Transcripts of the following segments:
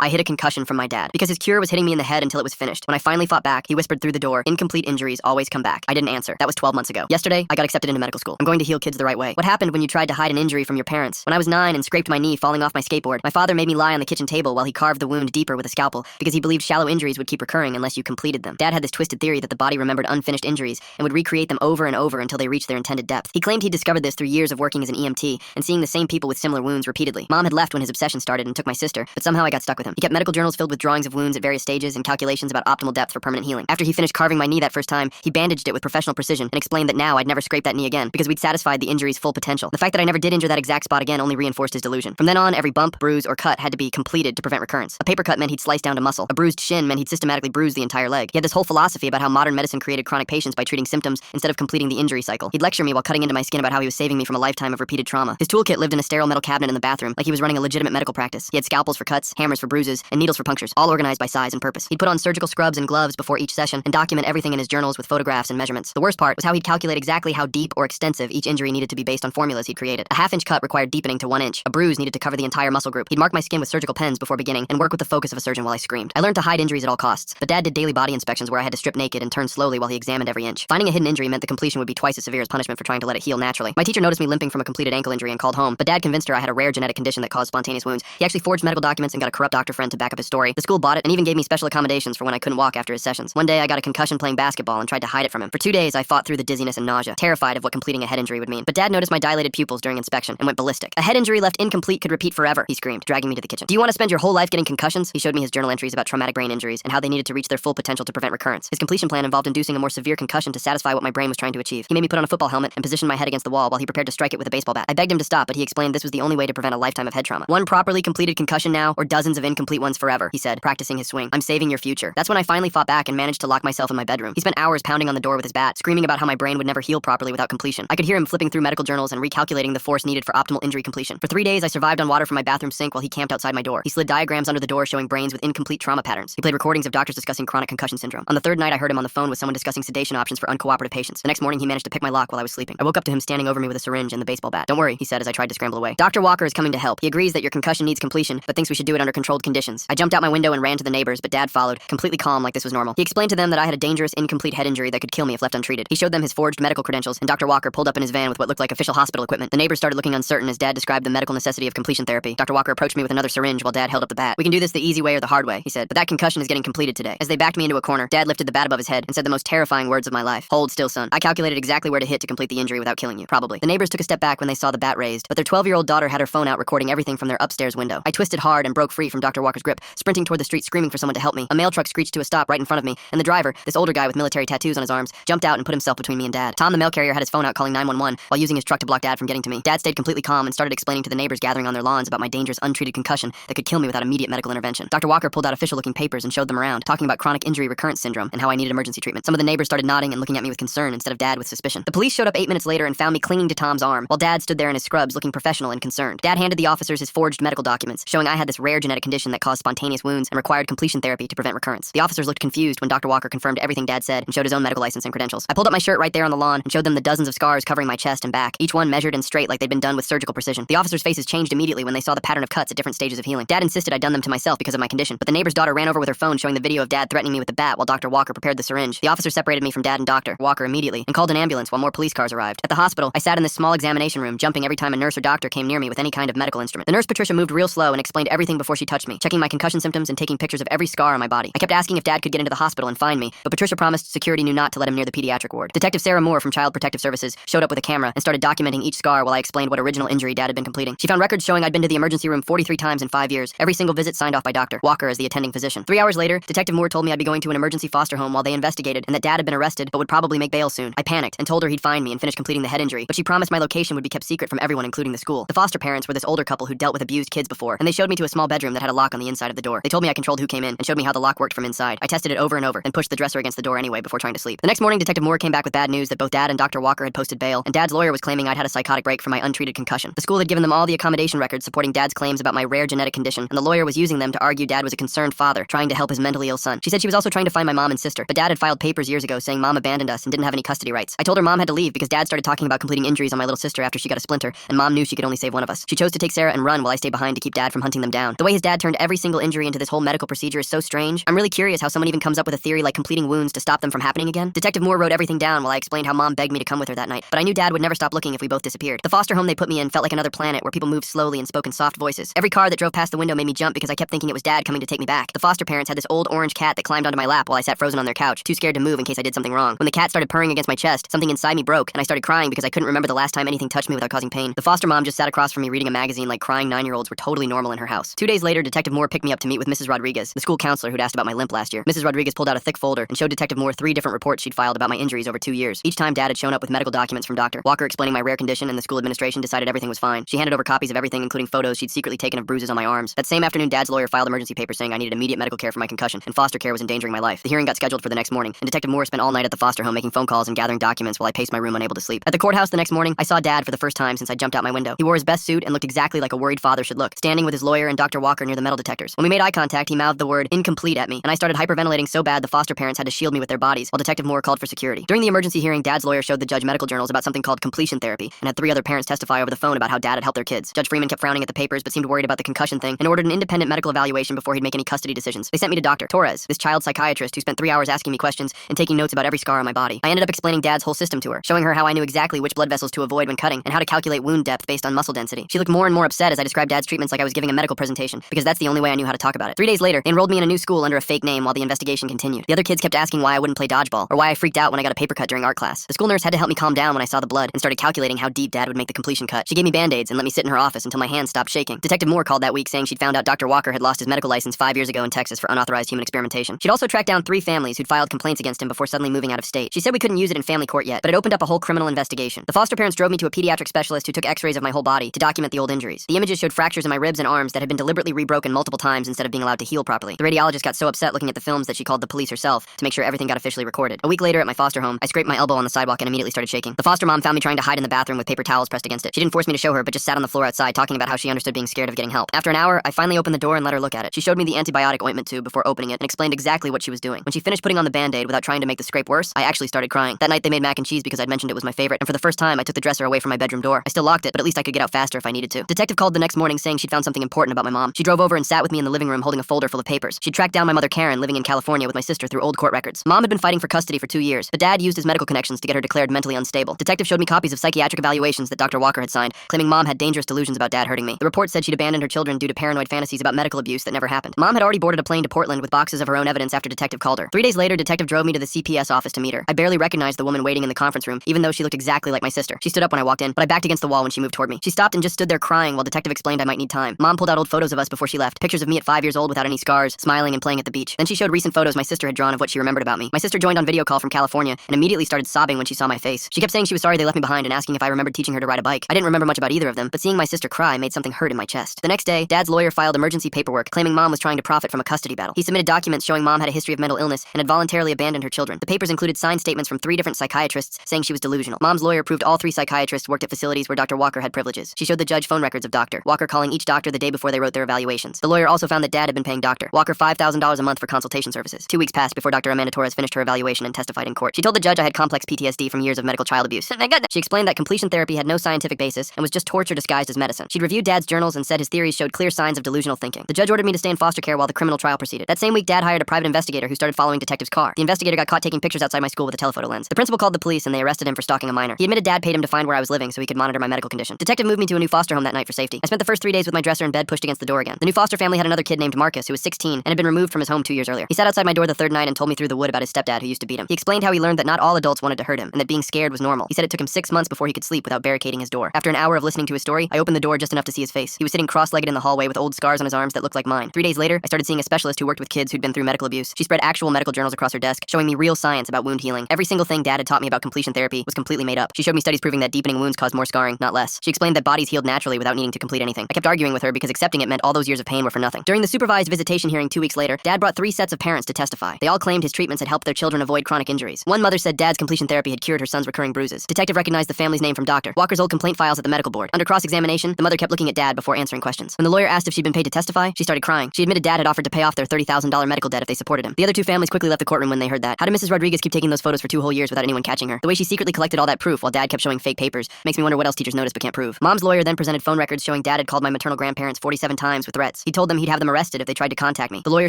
I hid a concussion from my dad because his cure was hitting me in the head until it was finished. When I finally fought back, he whispered through the door, "Incomplete injuries always come back." I didn't answer. That was 12 months ago. Yesterday, I got accepted into medical school. I'm going to heal kids the right way. What happened when you tried to hide an injury from your parents? When I was 9 and scraped my knee falling off my skateboard, my father made me lie on the kitchen table while he carved the wound deeper with a scalpel because he believed shallow injuries would keep recurring unless you completed them. Dad had this twisted theory that the body remembered unfinished injuries and would recreate them over and over until they reached their intended depth. He claimed he discovered this through years of working as an EMT and seeing the same people with similar wounds repeatedly. Mom had left when his obsession started and took my sister, but somehow I got stuck with him. He kept medical journals filled with drawings of wounds at various stages and calculations about optimal depth for permanent healing. After he finished carving my knee that first time, he bandaged it with professional precision and explained that now I'd never scrape that knee again because we'd satisfied the injury's full potential. The fact that I never did injure that exact spot again only reinforced his delusion. From then on, every bump, bruise, or cut had to be completed to prevent recurrence. A paper cut meant he'd slice down to muscle. A bruised shin meant he'd systematically bruise the entire leg. He had this whole philosophy about how modern medicine created chronic patients by treating symptoms instead of completing the injury cycle. He'd lecture me while cutting into my skin about how he was saving me from a lifetime of repeated trauma. His toolkit lived in a sterile metal cabinet in the bathroom, like he was running a legitimate medical practice. He had scalpels for cuts, hammers for bruises, and needles for punctures, all organized by size and purpose. He'd put on surgical scrubs and gloves before each session and document everything in his journals with photographs and measurements. The worst part was how he'd calculate exactly how deep or extensive each injury needed to be based on formulas he'd created. A half-inch cut required deepening to 1 inch. A bruise needed to cover the entire muscle group. He'd mark my skin with surgical pens before beginning and work with the focus of a surgeon while I screamed. I learned to hide injuries at all costs, but Dad did daily body inspections where I had to strip naked and turn slowly while he examined every inch. Finding a hidden injury meant the completion would be twice as severe as punishment for trying to let it heal naturally. My teacher noticed me limping from a completed ankle injury and called home, but Dad convinced her I had a rare genetic condition that caused spontaneous wounds. He actually forged medical documents and got a corrupt doctor friend to back up his story. The school bought it and even gave me special accommodations for when I couldn't walk after his sessions. One day I got a concussion playing basketball and tried to hide it from him. For 2 days I fought through the dizziness and nausea, terrified of what completing a head injury would mean. But Dad noticed my dilated pupils during inspection and went ballistic. "A head injury left incomplete could repeat forever," he screamed, dragging me to the kitchen. "Do you want to spend your whole life getting concussions?" He showed me his journal entries about traumatic brain injuries and how they needed to reach their full potential to prevent recurrence. His completion plan involved inducing a more severe concussion to satisfy what my brain was trying to achieve. He made me put on a football helmet and position my head against the wall while he prepared to strike it with a baseball bat. I begged him to stop, but he explained this was the only way to prevent a lifetime of head trauma. "One properly completed concussion now, or dozens of incomplete ones forever," he said, practicing his swing. "I'm saving your future." That's when I finally fought back and managed to lock myself in my bedroom. He spent hours pounding on the door with his bat, screaming about how my brain would never heal properly without completion. I could hear him flipping through medical journals and recalculating the force needed for optimal injury completion. For 3 days, I survived on water from my bathroom sink while he camped outside my door. He slid diagrams under the door showing brains with incomplete trauma patterns. He played recordings of doctors discussing chronic concussion syndrome. On the third night, I heard him on the phone with someone discussing sedation options for uncooperative patients. The next morning, he managed to pick my lock while I was sleeping. I woke up to him standing over me with a syringe and the baseball bat. "Don't worry," he said as I tried to scramble away. "Dr. Walker is coming to help. He agrees that your concussion needs completion, but thinks we should do it under controlled conditions." I jumped out my window and ran to the neighbors, but Dad followed, completely calm like this was normal. He explained to them that I had a dangerous, incomplete head injury that could kill me if left untreated. He showed them his forged medical credentials, and Dr. Walker pulled up in his van with what looked like official hospital equipment. The neighbors started looking uncertain as Dad described the medical necessity of completion therapy. Dr. Walker approached me with another syringe while Dad held up the bat. "We can do this the easy way or the hard way," he said, "but that concussion is getting completed today." As they backed me into a corner, Dad lifted the bat above his head and said the most terrifying words of my life. "Hold still, son. I calculated exactly where to hit to complete the injury without killing you. Probably." The neighbors took a step back when they saw the bat raised, but their 12-year-old daughter had her phone out recording everything from their upstairs window. I twisted hard and broke free from Dr. Walker's grip, sprinting toward the street screaming for someone to help me. A mail truck screeched to a stop right in front of me, and the driver, this older guy with military tattoos on his arms, jumped out and put himself between me and Dad. Tom, the mail carrier, had his phone out calling 911 while using his truck to block Dad from getting to me. Dad stayed completely calm and started explaining to the neighbors gathering on their lawns about my dangerous, untreated concussion that could kill me without immediate medical intervention. Dr. Walker pulled out official-looking papers and showed them around, talking about chronic injury recurrence syndrome and how I needed emergency treatment. Some of the neighbors started nodding and looking at me with concern instead of Dad with suspicion. The police showed up 8 minutes later and found me clinging to Tom's arm, while Dad stood there in his scrubs looking professional and concerned. Dad handed the officers his forged medical documents, showing I had this rare genetic condition that caused spontaneous wounds and required completion therapy to prevent recurrence. The officers looked confused when Dr. Walker confirmed everything Dad said and showed his own medical license and credentials. I pulled up my shirt right there on the lawn and showed them the dozens of scars covering my chest and back, each one measured and straight like they'd been done with surgical precision. The officers' faces changed immediately when they saw the pattern of cuts at different stages of healing. Dad insisted I'd done them to myself because of my condition, but the neighbor's daughter ran over with her phone showing the video of Dad threatening me with the bat while Dr. Walker prepared the syringe. The officer separated me from Dad and Dr. Walker immediately and called an ambulance while more police cars arrived. At the hospital, I sat in this small examination room, jumping every time a nurse or doctor came near me with any kind of medical instrument. The nurse Patricia moved real slow and explained everything before she touched me, checking my concussion symptoms and taking pictures of every scar on my body. I kept asking if Dad could get into the hospital and find me, but Patricia promised security knew not to let him near the pediatric ward. Detective Sarah Moore from Child Protective Services showed up with a camera and started documenting each scar while I explained what original injury Dad had been completing. She found records showing I'd been to the emergency room 43 times in 5 years, every single visit signed off by Dr. Walker as the attending physician. 3 hours later, Detective Moore told me I'd be going to an emergency foster home while they investigated and that Dad had been arrested but would probably make bail soon. I panicked and told her he'd find me and finish completing the head injury, but she promised my location would be kept secret from everyone, including the school. The foster parents were this older couple who dealt with abused kids before, and they showed me to a small bedroom that had a lock on the inside of the door. They told me I controlled who came in and showed me how the lock worked from inside. I tested it over and over and pushed the dresser against the door anyway before trying to sleep. The next morning, Detective Moore came back with bad news that both Dad and Dr. Walker had posted bail, and Dad's lawyer was claiming I'd had a psychotic break from my untreated concussion. The school had given them all the accommodation records supporting Dad's claims about my rare genetic condition, and the lawyer was using them to argue Dad was a concerned father trying to help his mentally ill son. She said she was also trying to find my mom and sister, but Dad had filed papers years ago saying Mom abandoned us and didn't have any custody rights. I told her Mom had to leave because Dad started talking about completing injuries on my little sister after she got a splinter, and Mom knew she could only save one of us. She chose to take Sarah and run while I stayed behind to keep Dad from hunting them down. The way his dad turned turned every single injury into this whole medical procedure is so strange. I'm really curious how someone even comes up with a theory like completing wounds to stop them from happening again. Detective Moore wrote everything down while I explained how Mom begged me to come with her that night, but I knew Dad would never stop looking if we both disappeared. The foster home they put me in felt like another planet where people moved slowly and spoke in soft voices. Every car that drove past the window made me jump because I kept thinking it was Dad coming to take me back. The foster parents had this old orange cat that climbed onto my lap while I sat frozen on their couch, too scared to move in case I did something wrong. When the cat started purring against my chest, something inside me broke, and I started crying because I couldn't remember the last time anything touched me without causing pain. The foster mom just sat across from me reading a magazine like crying 9-year-olds were totally normal in her house. 2 days later, Detective Moore picked me up to meet with Mrs. Rodriguez, the school counselor who'd asked about my limp last year. Mrs. Rodriguez pulled out a thick folder and showed Detective Moore 3 different reports she'd filed about my injuries over 2 years. Each time Dad had shown up with medical documents from Dr. Walker explaining my rare condition, and the school administration decided everything was fine. She handed over copies of everything, including photos she'd secretly taken of bruises on my arms. That same afternoon, Dad's lawyer filed emergency papers saying I needed immediate medical care for my concussion, and foster care was endangering my life. The hearing got scheduled for the next morning, and Detective Moore spent all night at the foster home making phone calls and gathering documents while I paced my room unable to sleep. At the courthouse the next morning, I saw Dad for the first time since I jumped out my window. He wore his best suit and looked exactly like a worried father should look, standing with his lawyer and Dr. Walker near the metal detectors. When we made eye contact, he mouthed the word incomplete at me, and I started hyperventilating so bad the foster parents had to shield me with their bodies, while Detective Moore called for security. During the emergency hearing, Dad's lawyer showed the judge medical journals about something called completion therapy, and had 3 other parents testify over the phone about how Dad had helped their kids. Judge Freeman kept frowning at the papers, but seemed worried about the concussion thing, and ordered an independent medical evaluation before he'd make any custody decisions. They sent me to Dr. Torres, this child psychiatrist who spent 3 hours asking me questions and taking notes about every scar on my body. I ended up explaining Dad's whole system to her, showing her how I knew exactly which blood vessels to avoid when cutting, and how to calculate wound depth based on muscle density. She looked more and more upset as I described Dad's treatments like I was giving a medical presentation, because that's the only way I knew how to talk about it. 3 days later, they enrolled me in a new school under a fake name while the investigation continued. The other kids kept asking why I wouldn't play dodgeball, or why I freaked out when I got a paper cut during art class. The school nurse had to help me calm down when I saw the blood, and started calculating how deep Dad would make the completion cut. She gave me band-aids and let me sit in her office until my hands stopped shaking. Detective Moore called that week saying she'd found out Dr. Walker had lost his medical license 5 years ago in Texas for unauthorized human experimentation. She'd also tracked down 3 families who'd filed complaints against him before suddenly moving out of state. She said we couldn't use it in family court yet, but it opened up a whole criminal investigation. The foster parents drove me to a pediatric specialist who took x-rays of my whole body to document the old injuries. The images showed fractures in my ribs and arms that had been deliberately rebroken multiple times instead of being allowed to heal properly. The radiologist got so upset looking at the films that she called the police herself to make sure everything got officially recorded. A week later at my foster home, I scraped my elbow on the sidewalk and immediately started shaking. The foster mom found me trying to hide in the bathroom with paper towels pressed against it. She didn't force me to show her, but just sat on the floor outside talking about how she understood being scared of getting help. After an hour, I finally opened the door and let her look at it. She showed me the antibiotic ointment tube before opening it and explained exactly what she was doing. When she finished putting on the band-aid without trying to make the scrape worse, I actually started crying. That night they made mac and cheese because I'd mentioned it was my favorite, and for the first time I took the dresser away from my bedroom door. I still locked it, but at least I could get out faster if I needed to. Detective called the next morning saying she'd found something important about my mom. She drove over and sat with me in the living room holding a folder full of papers. She tracked down my mother Karen living in California with my sister through old court records. Mom had been fighting for custody for 2 years, but Dad used his medical connections to get her declared mentally unstable. Detective showed me copies of psychiatric evaluations that Dr. Walker had signed, claiming Mom had dangerous delusions about Dad hurting me. The report said she'd abandoned her children due to paranoid fantasies about medical abuse that never happened. Mom had already boarded a plane to Portland with boxes of her own evidence after Detective called her. 3 days later, Detective drove me to the CPS office to meet her. I barely recognized the woman waiting in the conference room, even though she looked exactly like my sister. She stood up when I walked in, but I backed against the wall when she moved toward me. She stopped and just stood there crying while Detective explained I might need time. Mom pulled out old photos of us before she left, pictures of me at 5 years old without any scars, smiling and playing at the beach. Then she showed recent photos my sister had drawn of what she remembered about me. My sister joined on video call from California and immediately started sobbing when she saw my face. She kept saying she was sorry they left me behind and asking if I remembered teaching her to ride a bike. I didn't remember much about either of them, but seeing my sister cry made something hurt in my chest. The next day, Dad's lawyer filed emergency paperwork claiming Mom was trying to profit from a custody battle. He submitted documents showing Mom had a history of mental illness and had voluntarily abandoned her children. The papers included signed statements from 3 different psychiatrists saying she was delusional. Mom's lawyer proved all 3 psychiatrists worked at facilities where Dr. Walker had privileges. She showed the judge phone records of Dr. Walker calling each doctor the day before they wrote their evaluations. The lawyer also found that Dad had been paying Dr. Walker $5,000 a month for consultation services. 2 weeks passed before Dr. Amanda Torres finished her evaluation and testified in court. She told the judge I had complex PTSD from years of medical child abuse. She explained that completion therapy had no scientific basis and was just torture disguised as medicine. She'd reviewed Dad's journals and said his theories showed clear signs of delusional thinking. The judge ordered me to stay in foster care while the criminal trial proceeded. That same week, Dad hired a private investigator who started following Detective's car. The investigator got caught taking pictures outside my school with a telephoto lens. The principal called the police and they arrested him for stalking a minor. He admitted Dad paid him to find where I was living so he could monitor my medical condition. Detective moved me to a new foster home that night for safety. I spent the first 3 days with my dresser in bed pushed against the door again. The new foster family had another kid named Marcus who was 16 and had been removed from his home 2 years earlier. He sat outside my door the 3rd night and told me through the wood about his stepdad who used to beat him. He explained how he learned that not all adults wanted to hurt him and that being scared was normal. He said it took him 6 months before he could sleep without barricading his door. After an hour of listening to his story, I opened the door just enough to see his face. He was sitting cross-legged in the hallway with old scars on his arms that looked like mine. 3 days later, I started seeing a specialist who worked with kids who'd been through medical abuse. She spread actual medical journals across her desk, showing me real science about wound healing. Every single thing Dad had taught me about completion therapy was completely made up. She showed me studies proving that deepening wounds caused more scarring, not less. She explained that bodies healed naturally without needing to complete anything. I kept arguing with her because accepting it meant all those years of pain were for nothing. During the supervised visitation hearing 2 weeks later, Dad brought 3 sets of parents to testify. They all claimed his treatments had helped their children avoid chronic injuries. One mother said Dad's completion therapy had cured her son's recurring bruises. Detective recognized the family's name from Dr. Walker's old complaint files at the medical board. Under cross-examination, the mother kept looking at Dad before answering questions. When the lawyer asked if she'd been paid to testify, she started crying. She admitted Dad had offered to pay off their $30,000 medical debt if they supported him. The other 2 families quickly left the courtroom when they heard that. How did Mrs. Rodriguez keep taking those photos for 2 whole years without anyone catching her? The way she secretly collected all that proof while Dad kept showing fake papers makes me wonder what else teachers noticed but can't prove. Mom's lawyer then presented phone records showing Dad had called my maternal grandparents 47 times with threats. threats. He told them he'd have them arrested if they tried to contact me. The lawyer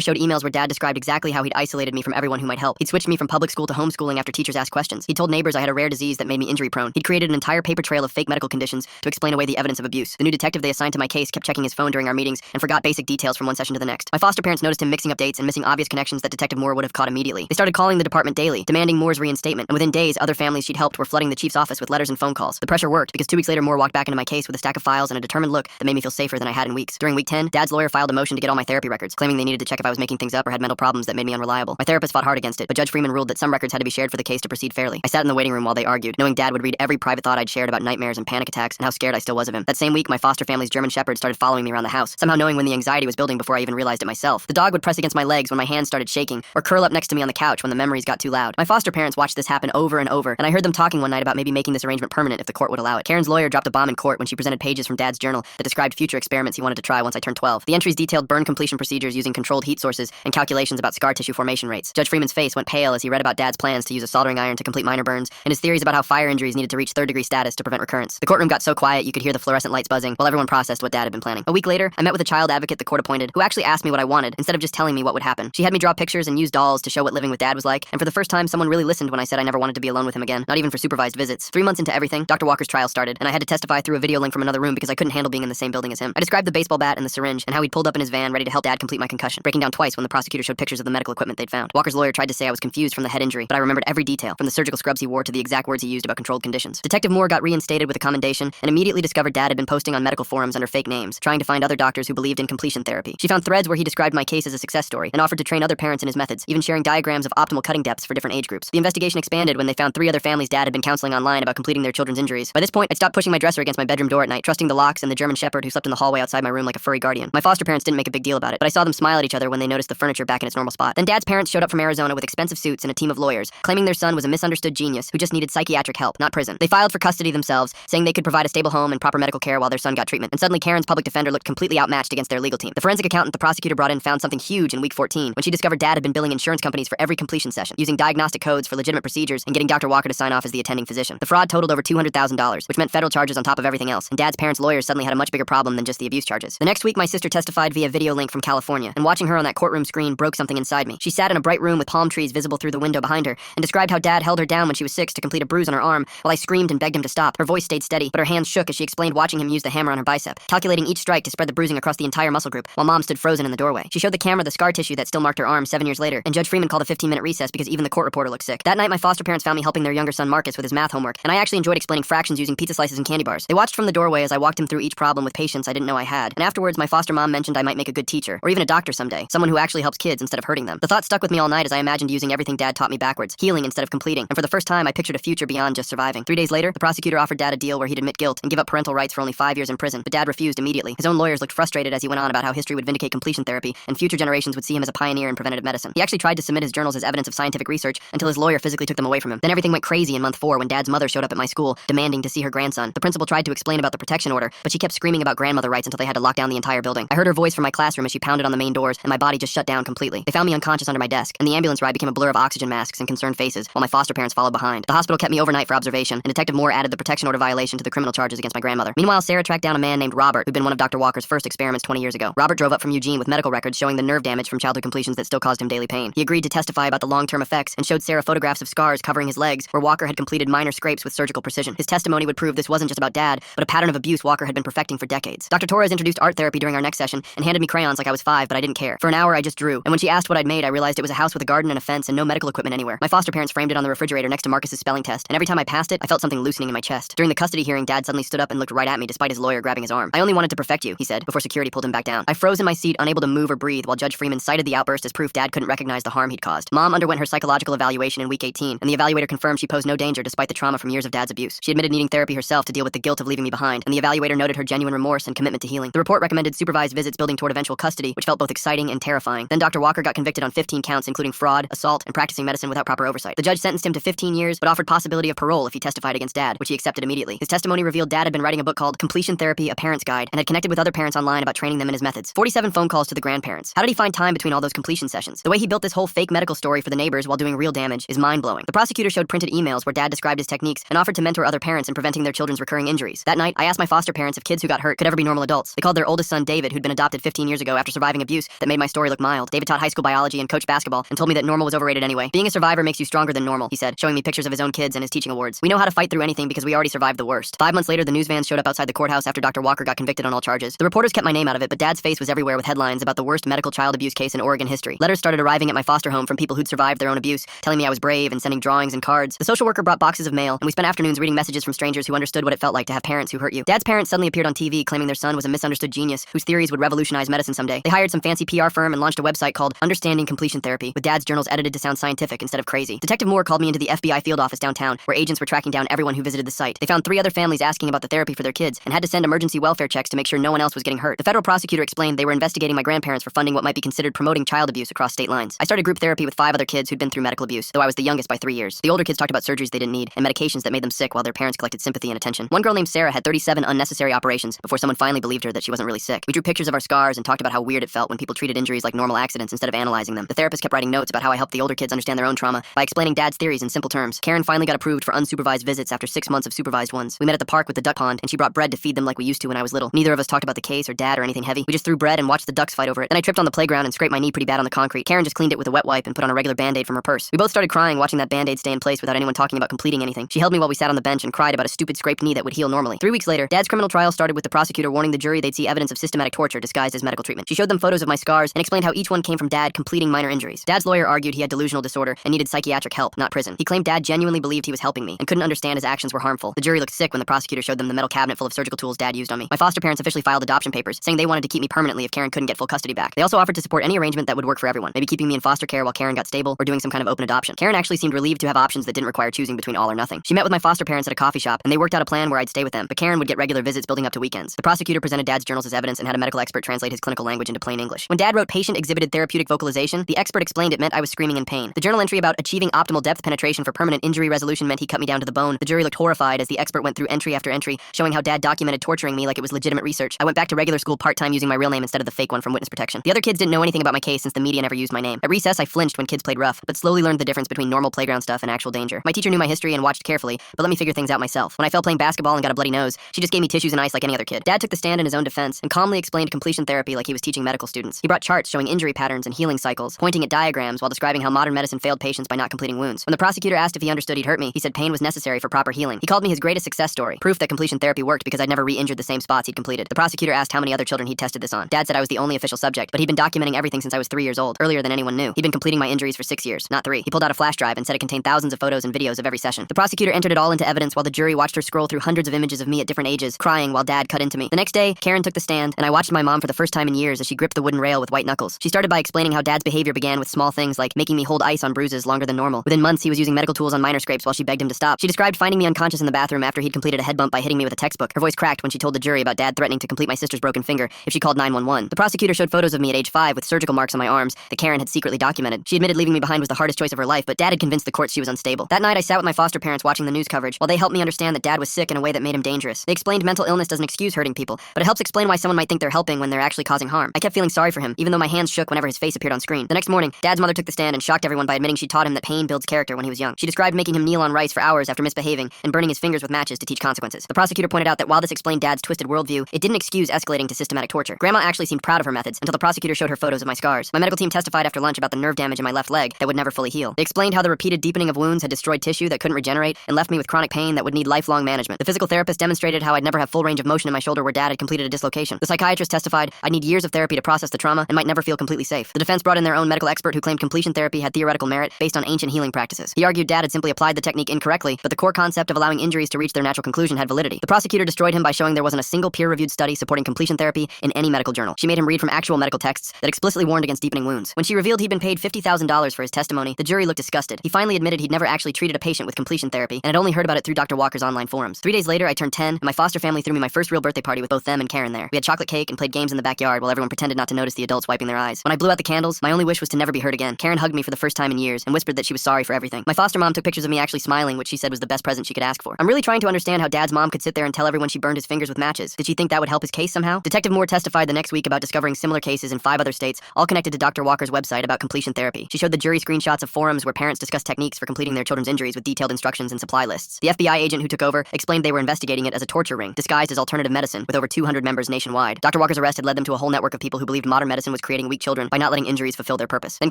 showed emails where Dad described exactly how he'd isolated me from everyone who might help. He'd switched me from public school to homeschooling after teachers asked questions. He told neighbors I had a rare disease that made me injury-prone. He'd created an entire paper trail of fake medical conditions to explain away the evidence of abuse. The new detective they assigned to my case kept checking his phone during our meetings and forgot basic details from one session to the next. My foster parents noticed him mixing up dates and missing obvious connections that Detective Moore would have caught immediately. They started calling the department daily, demanding Moore's reinstatement, and within days, other families she'd helped were flooding the chief's office with letters and phone calls. The pressure worked because 2 weeks later, Moore walked back into my case with a stack of files and a determined look that made me feel safer than I had in weeks. During week 10, Dad's lawyer filed a motion to get all my therapy records, claiming they needed to check if I was making things up or had mental problems that made me unreliable. My therapist fought hard against it, but Judge Freeman ruled that some records had to be shared for the case to proceed fairly. I sat in the waiting room while they argued, knowing Dad would read every private thought I'd shared about nightmares and panic attacks and how scared I still was of him. That same week, my foster family's German Shepherd started following me around the house, somehow knowing when the anxiety was building before I even realized it myself. The dog would press against my legs when my hands started shaking, or curl up next to me on the couch when the memories got too loud. My foster parents watched this happen over and over, and I heard them talking one night about maybe making this arrangement permanent if the court would allow it. Karen's lawyer dropped a bomb in court when she presented pages from Dad's journal that described future experiments he wanted to try once I turned 12. The entries detailed burn completion procedures using controlled heat sources and calculations about scar tissue formation rates. Judge Freeman's face went pale as he read about Dad's plans to use a soldering iron to complete minor burns and his theories about how fire injuries needed to reach third-degree status to prevent recurrence. The courtroom got so quiet you could hear the fluorescent lights buzzing while everyone processed what Dad had been planning. A week later, I met with a child advocate the court appointed who actually asked me what I wanted instead of just telling me what would happen. She had me draw pictures and use dolls to show what living with Dad was like, and for the first time, someone really listened when I said I never wanted to be alone with him again, not even for supervised visits. 3 months into everything, Dr. Walker's trial started, and I had to testify through a video link from another room because I couldn't handle being in the same building as him. I described the baseball bat and the syringe and how he'd pulled up in his van ready to help Dad complete my concussion, breaking down twice when the prosecutor showed pictures of the medical equipment they'd found. Walker's lawyer tried to say I was confused from the head injury, but I remembered every detail, from the surgical scrubs he wore to the exact words he used about controlled conditions. Detective Moore got reinstated with a commendation and immediately discovered Dad had been posting on medical forums under fake names, trying to find other doctors who believed in completion therapy. She found threads where he described my case as a success story and offered to train other parents in his methods, even sharing diagrams of optimal cutting depths for different age groups. The investigation expanded when they found 3 other families Dad had been counseling online about completing their children's injuries. By this point, I'd stopped pushing my dresser against my bedroom door at night, trusting the locks and the German Shepherd who slept in the hallway outside my room like a furry guardian. My foster parents didn't make a big deal about it, but I saw them smile at each other when they noticed the furniture back in its normal spot. Then Dad's parents showed up from Arizona with expensive suits and a team of lawyers, claiming their son was a misunderstood genius who just needed psychiatric help, not prison. They filed for custody themselves, saying they could provide a stable home and proper medical care while their son got treatment. And suddenly Karen's public defender looked completely outmatched against their legal team. The forensic accountant the prosecutor brought in found something huge in week 14 when she discovered Dad had been billing insurance companies for every completion session, using diagnostic codes for legitimate procedures and getting Dr. Walker to sign off as the attending physician. The fraud totaled over $200,000, which meant federal charges on top of everything else, and Dad's parents' lawyers suddenly had a much bigger problem than just the abuse charges. The next week, my sister testified via video link from California, and watching her on that courtroom screen broke something inside me. She sat in a bright room with palm trees visible through the window behind her, and described how Dad held her down when she was 6 to complete a bruise on her arm, while I screamed and begged him to stop. Her voice stayed steady, but her hands shook as she explained watching him use the hammer on her bicep, calculating each strike to spread the bruising across the entire muscle group, while Mom stood frozen in the doorway. She showed the camera the scar tissue that still marked her arm 7 years later, and Judge Freeman called a 15-minute recess because even the court reporter looked sick. That night, my foster parents found me helping their younger son Marcus with his math homework, and I actually enjoyed explaining fractions using pizza slices and candy bars. They watched from the doorway as I walked him through each problem with patience I didn't know I had, and afterwards, my foster mom mentioned I might make a good teacher, or even a doctor someday, someone who actually helps kids instead of hurting them. The thought stuck with me all night as I imagined using everything Dad taught me backwards, healing instead of completing, and for the first time, I pictured a future beyond just surviving. 3 days later, the prosecutor offered Dad a deal where he'd admit guilt and give up parental rights for only 5 years in prison, but Dad refused immediately. His own lawyers looked frustrated as he went on about how history would vindicate completion therapy, and future generations would see him as a pioneer in preventative medicine. He actually tried to submit his journals as evidence of scientific research until his lawyer physically took them away from him. Then everything went crazy in month 4 when Dad's mother showed up at my school, demanding to see her grandson. The principal tried to explain about the protection order, but she kept screaming about grandmother rights until they had to lock down the entire building. I heard her voice from my classroom as she pounded on the main doors, and my body just shut down completely. They found me unconscious under my desk, and the ambulance ride became a blur of oxygen masks and concerned faces, while my foster parents followed behind. The hospital kept me overnight for observation, and Detective Moore added the protection order violation to the criminal charges against my grandmother. Meanwhile, Sarah tracked down a man named Robert, who'd been one of Dr. Walker's first experiments 20 years ago. Robert drove up from Eugene with medical records showing the nerve damage from childhood completions that still caused him daily pain. He agreed to testify about the long-term effects and showed Sarah photographs of scars covering his legs where Walker had completed minor scrapes with surgical precision. His testimony would prove this wasn't just about Dad, but a pattern of abuse Walker had been perfecting for decades. Dr. Torres introduced art therapy during our next session and handed me crayons like I was 5, but I didn't care. For an hour, I just drew, and when she asked what I'd made, I realized it was a house with a garden and a fence and no medical equipment anywhere. My foster parents framed it on the refrigerator next to Marcus's spelling test, and every time I passed it, I felt something loosening in my chest. During the custody hearing, Dad suddenly stood up and looked right at me despite his lawyer grabbing his arm. "I only wanted to perfect you," he said, before security pulled him back down. I froze in my seat, unable to move or breathe, while Judge Freeman cited the outburst as proof Dad couldn't recognize the harm he'd caused. Mom underwent her psychological evaluation in week 18, and the evaluator confirmed she posed no danger despite the trauma from years of Dad's abuse. She admitted needing therapy herself to deal with the guilt of leaving me behind, and the evaluator noted her genuine remorse and commitment to healing. The report recommended supervised visits building toward eventual custody, which felt both exciting and terrifying. Then Dr. Walker got convicted on 15 counts, including fraud, assault, and practicing medicine without proper oversight. The judge sentenced him to 15 years, but offered possibility of parole if he testified against Dad, which he accepted immediately. His testimony revealed Dad had been writing a book called Completion Therapy, A Parent's Guide, and had connected with other parents online about training them in his methods. 47 phone calls to the grandparents. How did he find time between all those completion sessions? The way he built this whole fake medical story for the neighbors while doing real damage is mind-blowing. The prosecutor showed printed emails where Dad described his techniques and offered to mentor other parents in preventing their children's recurring injuries. That night, I asked my foster parents if kids who got hurt could ever be normal adults. They called their oldest son David, who'd who'd been adopted 15 years ago after surviving abuse that made my story look mild. David taught high school biology and coached basketball and told me that normal was overrated anyway. Being a survivor makes you stronger than normal, he said, showing me pictures of his own kids and his teaching awards. We know how to fight through anything because we already survived the worst. 5 months later, the news vans showed up outside the courthouse after Dr. Walker got convicted on all charges. The reporters kept my name out of it, but Dad's face was everywhere with headlines about the worst medical child abuse case in Oregon history. Letters started arriving at my foster home from people who'd survived their own abuse, telling me I was brave and sending drawings and cards. The social worker brought boxes of mail, and we spent afternoons reading messages from strangers who understood what it felt like to have parents who hurt you. Dad's parents suddenly appeared on TV claiming their son was a misunderstood genius whose theories would revolutionize medicine someday. They hired some fancy PR firm and launched a website called Understanding Completion Therapy, with Dad's journals edited to sound scientific instead of crazy. Detective Moore called me into the FBI field office downtown, where agents were tracking down everyone who visited the site. They found 3 other families asking about the therapy for their kids and had to send emergency welfare checks to make sure no one else was getting hurt. The federal prosecutor explained they were investigating my grandparents for funding what might be considered promoting child abuse across state lines. I started group therapy with 5 other kids who'd been through medical abuse, though I was the youngest by 3 years. The older kids talked about surgeries they didn't need and medications that made them sick while their parents collected sympathy and attention. One girl named Sarah had 37 unnecessary operations before someone finally believed her that she wasn't really sick. We drew pictures of our scars and talked about how weird it felt when people treated injuries like normal accidents instead of analyzing them. The therapist kept writing notes about how I helped the older kids understand their own trauma by explaining Dad's theories in simple terms. Karen finally got approved for unsupervised visits after 6 months of supervised ones. We met at the park with the duck pond, and she brought bread to feed them like we used to when I was little. Neither of us talked about the case or Dad or anything heavy. We just threw bread and watched the ducks fight over it. Then I tripped on the playground and scraped my knee pretty bad on the concrete. Karen just cleaned it with a wet wipe and put on a regular Band-Aid from her purse. We both started crying watching that Band-Aid stay in place without anyone talking about completing anything. She held me while we sat on the bench and cried about a stupid scraped knee that would heal normally. 3 weeks later, Dad's criminal trial started with the prosecutor warning the jury they'd see evidence of systematic torture disguised as medical treatment. She showed them photos of my scars and explained how each one came from Dad completing minor injuries. Dad's lawyer argued he had delusional disorder and needed psychiatric help, not prison. He claimed Dad genuinely believed he was helping me and couldn't understand his actions were harmful. The jury looked sick when the prosecutor showed them the metal cabinet full of surgical tools Dad used on me. My foster parents officially filed adoption papers, saying they wanted to keep me permanently if Karen couldn't get full custody back. They also offered to support any arrangement that would work for everyone, maybe keeping me in foster care while Karen got stable or doing some kind of open adoption. Karen actually seemed relieved to have options that didn't require choosing between all or nothing. She met with my foster parents at a coffee shop, and they worked out a plan where I'd stay with them, but Karen would get regular visits building up to weekends. The prosecutor presented Dad's journals as evidence and had a medical expert translate his clinical language into plain English. When Dad wrote patient exhibited therapeutic vocalization, the expert explained it meant I was screaming in pain. The journal entry about achieving optimal depth penetration for permanent injury resolution meant he cut me down to the bone. The jury looked horrified as the expert went through entry after entry, showing how Dad documented torturing me like it was legitimate research. I went back to regular school part-time using my real name instead of the fake one from witness protection. The other kids didn't know anything about my case since the media never used my name. At recess, I flinched when kids played rough, but slowly learned the difference between normal playground stuff and actual danger. My teacher knew my history and watched carefully, but let me figure things out myself. When I fell playing basketball and got a bloody nose, she just gave me tissues and ice like any other kid. Dad took the stand in his own defense and calmly explained completion therapy like he was teaching medical students. He brought charts showing injury patterns and healing cycles, pointing at diagrams while describing how modern medicine failed patients by not completing wounds. When the prosecutor asked if he understood he'd hurt me, he said pain was necessary for proper healing. He called me his greatest success story, proof that completion therapy worked because I'd never re-injured the same spots he'd completed. The prosecutor asked how many other children he'd tested this on. Dad said I was the only official subject, but he'd been documenting everything since I was 3 years old, earlier than anyone knew. He'd been completing my injuries for 6 years, not 3. He pulled out a flash drive and said it contained thousands of photos and videos of every session. The prosecutor entered it all into evidence while the jury watched her scroll through hundreds of images of me at different ages, crying while Dad cut into me. The next day, Karen took the stand, and I watched my mom for the first time in years as she gripped the wooden rail with white knuckles. She started by explaining how Dad's behavior began with small things like making me hold ice on bruises longer than normal. Within months, he was using medical tools on minor scrapes while she begged him to stop. She described finding me unconscious in the bathroom after he'd completed a head bump by hitting me with a textbook. Her voice cracked when she told the jury about Dad threatening to complete my sister's broken finger if she called 911. The prosecutor showed photos of me at age 5 with surgical marks on my arms that Karen had secretly documented. She admitted leaving me behind was the hardest choice of her life, but Dad had convinced the courts she was unstable. That night, I sat with my foster parents watching the news coverage while they helped me understand that Dad was sick in a way that made him dangerous. They explained mental illness doesn't excuse hurting people, but it helps explain why someone might think they're helping when they're actually causing harm. I kept feeling sorry for him, even though my hands shook whenever his face appeared on screen. The next morning, Dad's mother took the stand and shocked everyone by admitting she taught him that pain builds character when he was young. She described making him kneel on rice for hours after misbehaving and burning his fingers with matches to teach consequences. The prosecutor pointed out that while this explained Dad's twisted worldview, it didn't excuse escalating to systematic torture. Grandma actually seemed proud of her methods until the prosecutor showed her photos of my scars. My medical team testified after lunch about the nerve damage in my left leg that would never fully heal. They explained how the repeated deepening of wounds had destroyed tissue that couldn't regenerate and left me with chronic pain that would need lifelong management. The physical therapist demonstrated how I'd never have full range of motion in my shoulder where Dad had completed a dislocation. The psychiatrist testified I'd need years of therapy to process the trauma and might never feel completely safe. The defense brought in their own medical expert who claimed completion therapy had theoretical merit based on ancient healing practices. He argued Dad had simply applied the technique incorrectly, but the core concept of allowing injuries to reach their natural conclusion had validity. The prosecutor destroyed him by showing there wasn't a single peer-reviewed study supporting completion therapy in any medical journal. She made him read from actual medical texts that explicitly warned against deepening wounds. When she revealed he'd been paid $50,000 for his testimony, the jury looked disgusted. He finally admitted he'd never actually treated a patient with completion therapy and had only heard about it through Dr. Walker's online forums. 3 days later, I turned 10, and my foster family threw me my first real birthday party with both them and Karen there. We had chocolate cake and played games in the backyard while everyone pretended not to notice the adults wiping their eyes. When I blew out the candles, my only wish was to never be hurt again. Karen hugged me for the first time in years and whispered that she was sorry for everything. My foster mom took pictures of me actually smiling, which she said was the best present she could ask for. I'm really trying to understand how Dad's mom could sit there and tell everyone she burned his fingers with matches. Did she think that would help his case somehow? Detective Moore testified the next week about discovering similar cases in 5 other states, all connected to Dr. Walker's website about completion therapy. She showed the jury screenshots of forums where parents discussed techniques for completing their children's injuries with detailed instructions and supply lists. The FBI agent who took over explained they were investigating it as a torture ring, disguised as alternative medicine, with over 200 members nationwide. Dr. Walker Walker's arrest had led them to a whole network of people who believed modern medicine was creating weak children by not letting injuries fulfill their purpose. Then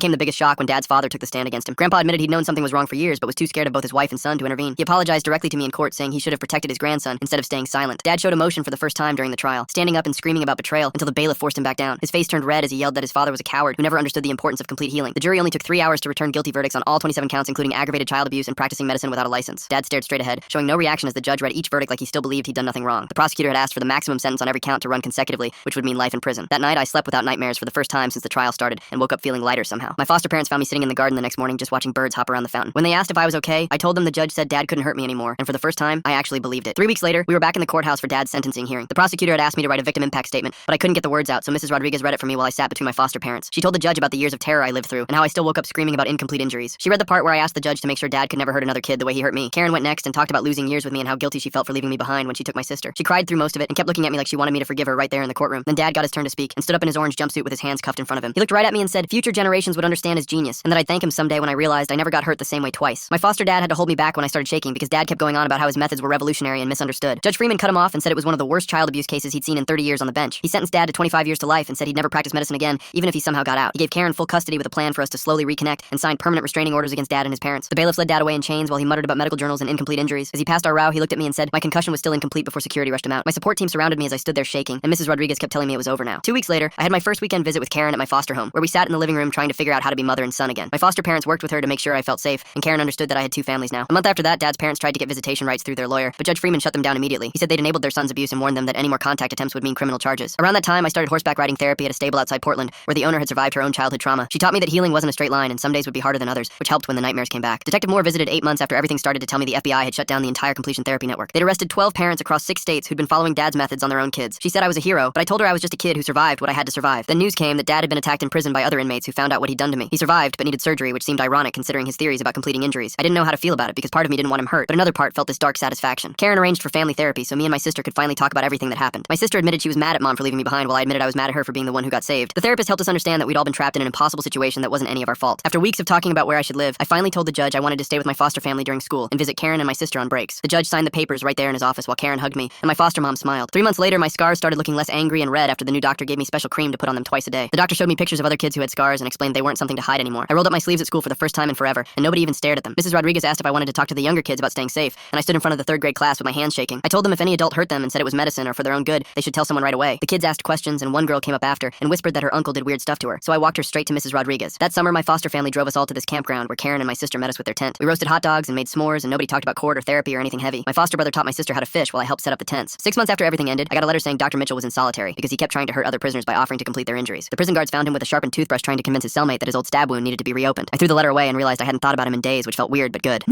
came the biggest shock when Dad's father took the stand against him. Grandpa admitted he'd known something was wrong for years, but was too scared of both his wife and son to intervene. He apologized directly to me in court, saying he should have protected his grandson instead of staying silent. Dad showed emotion for the first time during the trial, standing up and screaming about betrayal until the bailiff forced him back down. His face turned red as he yelled that his father was a coward who never understood the importance of complete healing. The jury only took 3 hours to return guilty verdicts on all 27 counts, including aggravated child abuse and practicing medicine without a license. Dad stared straight ahead, showing no reaction as the judge read each verdict like he still believed he'd done nothing wrong. The prosecutor had asked for the maximum sentence on every count to run consecutively, which would mean life in prison. That night, I slept without nightmares for the first time since the trial started and woke up feeling lighter somehow. My foster parents found me sitting in the garden the next morning just watching birds hop around the fountain. When they asked if I was okay, I told them the judge said Dad couldn't hurt me anymore, and for the first time, I actually believed it. 3 weeks later, we were back in the courthouse for Dad's sentencing hearing. The prosecutor had asked me to write a victim impact statement, but I couldn't get the words out, so Mrs. Rodriguez read it for me while I sat between my foster parents. She told the judge about the years of terror I lived through and how I still woke up screaming about incomplete injuries. She read the part where I asked the judge to make sure Dad could never hurt another kid the way he hurt me. Karen went next and talked about losing years with me and how guilty she felt for leaving me behind when she took my sister. She cried through most of it and kept looking at me like she wanted me to forgive her right there in the courtroom. Then Dad got his turn to speak and stood up in his orange jumpsuit with his hands cuffed in front of him. He looked right at me and said future generations would understand his genius and that I'd thank him someday when I realized I never got hurt the same way twice. My foster dad had to hold me back when I started shaking because Dad kept going on about how his methods were revolutionary and misunderstood. Judge Freeman cut him off and said it was one of the worst child abuse cases he'd seen in 30 years on the bench. He sentenced Dad to 25 years to life and said he'd never practice medicine again, even if he somehow got out. He gave Karen full custody with a plan for us to slowly reconnect and signed permanent restraining orders against Dad and his parents. The bailiffs led Dad away in chains while he muttered about medical journals and incomplete injuries. As he passed our row, he looked at me and said my concussion was still incomplete before security rushed him out. My support team surrounded me as I stood there shaking, and Mrs. Rodriguez kept telling me it was over now. 2 weeks later, I had my first weekend visit with Karen at my foster home, where we sat in the living room trying to figure out how to be mother and son again. My foster parents worked with her to make sure I felt safe, and Karen understood that I had 2 families now. A month after that, Dad's parents tried to get visitation rights through their lawyer, but Judge Freeman shut them down immediately. He said they'd enabled their son's abuse and warned them that any more contact attempts would mean criminal charges. Around that time, I started horseback riding therapy at a stable outside Portland, where the owner had survived her own childhood trauma. She taught me that healing wasn't a straight line, and some days would be harder than others, which helped when the nightmares came back. Detective Moore visited 8 months after everything started to tell me the FBI had shut down the entire completion therapy network. They'd arrested 12 parents across 6 states who'd been following Dad's methods on their own kids. She said I was a hero, but I told her I was just a kid who survived what I had to survive. Then news came that Dad had been attacked in prison by other inmates who found out what he'd done to me. He survived, but needed surgery, which seemed ironic considering his theories about completing injuries. I didn't know how to feel about it because part of me didn't want him hurt, but another part felt this dark satisfaction. Karen arranged for family therapy so me and my sister could finally talk about everything that happened. My sister admitted she was mad at Mom for leaving me behind while I admitted I was mad at her for being the one who got saved. The therapist helped us understand that we'd all been trapped in an impossible situation that wasn't any of our fault. After weeks of talking about where I should live, I finally told the judge I wanted to stay with my foster family during school and visit Karen and my sister on breaks. The judge signed the papers right there in his office while Karen hugged me, and my foster mom smiled. 3 months later, my scars started looking less angry and red after the new doctor gave me special cream to put on them twice a day. The doctor showed me pictures of other kids who had scars and explained they weren't something to hide anymore. I rolled up my sleeves at school for the first time in forever, and nobody even stared at them. Mrs. Rodriguez asked if I wanted to talk to the younger kids about staying safe, and I stood in front of the 3rd grade class with my hands shaking. I told them if any adult hurt them and said it was medicine or for their own good, they should tell someone right away. The kids asked questions, and one girl came up after and whispered that her uncle did weird stuff to her, so I walked her straight to Mrs. Rodriguez. That summer, my foster family drove us all to this campground where Karen and my sister met us with their tent. We roasted hot dogs and made s'mores, and nobody talked about court or therapy or anything heavy. My foster brother taught my sister how to fish while I helped set up the tents. 6 months after everything ended, I got a letter saying Dr. Mitchell was in solitary because he kept trying to hurt other prisoners by offering to complete their injuries. The prison guards found him with a sharpened toothbrush trying to convince his cellmate that his old stab wound needed to be reopened. I threw the letter away and realized I hadn't thought about him in days, which felt weird but good.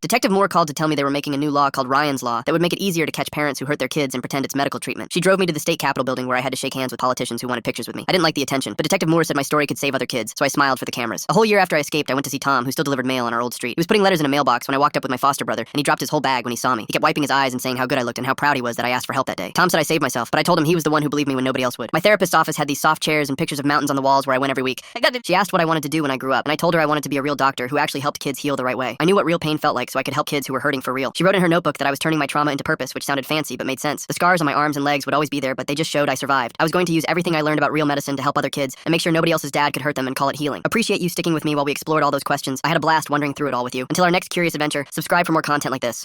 Detective Moore called to tell me they were making a new law called Ryan's Law that would make it easier to catch parents who hurt their kids and pretend it's medical treatment. She drove me to the state capitol building where I had to shake hands with politicians who wanted pictures with me. I didn't like the attention, but Detective Moore said my story could save other kids, so I smiled for the cameras. A whole year after I escaped, I went to see Tom, who still delivered mail on our old street. He was putting letters in a mailbox when I walked up with my foster brother, and he dropped his whole bag when he saw me. He kept wiping his eyes and saying how good I looked and how proud he was that I asked for help that day. Tom said I saved myself, but I told him he was the one who believed me when nobody else would. My therapist's office had these soft chairs and pictures of mountains on the walls where I went every week. She asked what I wanted to do when I grew up, and I told her I wanted to be a real doctor who actually helped kids heal the right way. I knew what real pain felt like, so I could help kids who were hurting for real. She wrote in her notebook that I was turning my trauma into purpose, which sounded fancy but made sense. The scars on my arms and legs would always be there, but they just showed I survived. I was going to use everything I learned about real medicine to help other kids and make sure nobody else's dad could hurt them and call it healing. Appreciate you sticking with me while we explored all those questions. I had a blast wondering through it all with you. Until our next curious adventure, subscribe for more content like this.